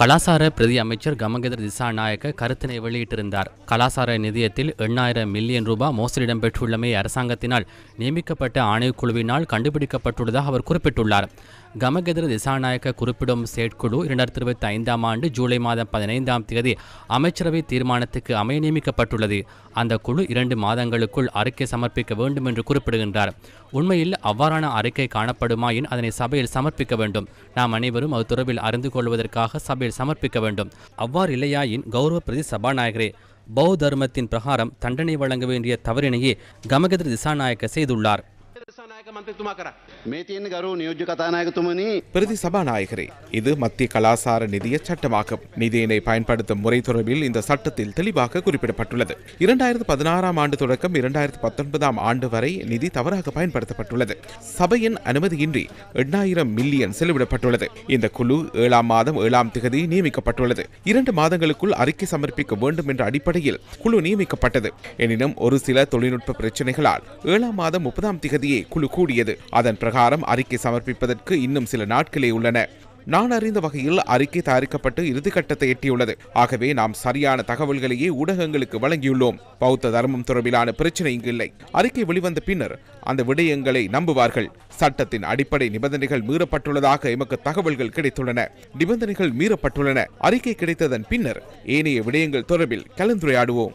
கலாசார பிரதி அமைச்சர் கமகெதர திசாநாயக்க கருத்தினை வெளியிட்டிருந்தார். கலாசார நிதியத்தில் 8,000 மில்லியன் ரூபாய் மோசடி இடம்பெற்றுள்ளமை அரசாங்கத்தினால் நியமிக்கப்பட்ட ஆணைக்குழுவினால் கண்டுபிடிக்கப்பட்டுள்ளதாக அவர் குறிப்பிட்டுள்ளார். கமகெதர திசாநாயக்க குறிப்பிடும் செயற்குழு 2025ஆம் ஆண்டு ஜூலை மாதம் 15ஆம் தேதி அமைச்சரவை தீர்மானத்துக்கு அமைய நியமிக்கப்பட்டுள்ளது. அந்த குழு 2 மாதங்களுக்குள் அறிக்கை சமர்ப்பிக்க வேண்டும் என்று குறிப்பிடுகின்றார். உண்மையில் அவ்வாறான அறிக்கை காணப்படுமாயின் அதனை சபையில் சமர்ப்பிக்க வேண்டும். நாம் அனைவரும் அது தொடர்பில் அறிந்து கொள்வதற்காக சபையில் சமர்ப்பிக்க வேண்டும். அவ்வாறு இல்லையாயின் கௌரவ பிரதி சபாநாயகரே, பௌத்த தர்மத்தின் பிரகாரம் தண்டனை வழங்க வேண்டிய தவறினையே கமகெதர திசாநாயக்க செய்துள்ளார். பிரதி சபாநாயகரே, இது மத்திய கலாசார நிதிய சட்டமாகும். நிதியினை பயன்படுத்தும் முறை தொடர்பில் இந்த சட்டத்தில் தெளிவாக குறிப்பிடப்பட்டுள்ளது. 2016ஆம் ஆண்டு தொடக்கம் 2019ஆம் ஆண்டு வரை நிதி தவறாக பயன்படுத்தப்பட்டுள்ளது. சபையின் அனுமதியின்றி 8,000 மில்லியன் செலவிடப்பட்டுள்ளது. இந்த குழு 7ஆம் மாதம் 7ஆம் தேதி நியமிக்கப்பட்டுள்ளது. 2 மாதங்களுக்குள் அறிக்கை சமர்ப்பிக்க வேண்டும் என்ற அடிப்படையில் குழு நியமிக்கப்பட்டது. எனினும் ஒரு சில தொழில்நுட்ப பிரச்சினைகளால் 7ஆம் மாதம் 30ஆம் தேதியே குழு கூடியது. அதன் பிரகாரம் அறிக்கை சமர்ப்பிப்பதற்கு இன்னும் சில நாட்களே உள்ளன. நான் அறிந்த வகையில் அறிக்கை தயாரிக்கப்பட்டு இறுதிக்கட்டத்தை எட்டியுள்ளது. ஆகவே நாம் சரியான தகவல்களையே ஊடகங்களுக்கு வழங்கியுள்ளோம். பௌத்த தர்மம் தொடர்பிலான பிரச்சனை இங்கு இல்லை. அறிக்கை வெளிவந்த பின்னர் அந்த விடயங்களை நம்புவார்கள். சட்டத்தின் அடிப்படை நிபந்தனைகள் மீறப்பட்டுள்ளதாக எமக்கு தகவல்கள் கிடைத்துள்ளன. நிபந்தனைகள் மீறப்பட்டுள்ளன. அறிக்கை கிடைத்ததன் பின்னர் ஏனைய விடயங்கள் தொடர்பில் கலந்துரையாடுவோம்.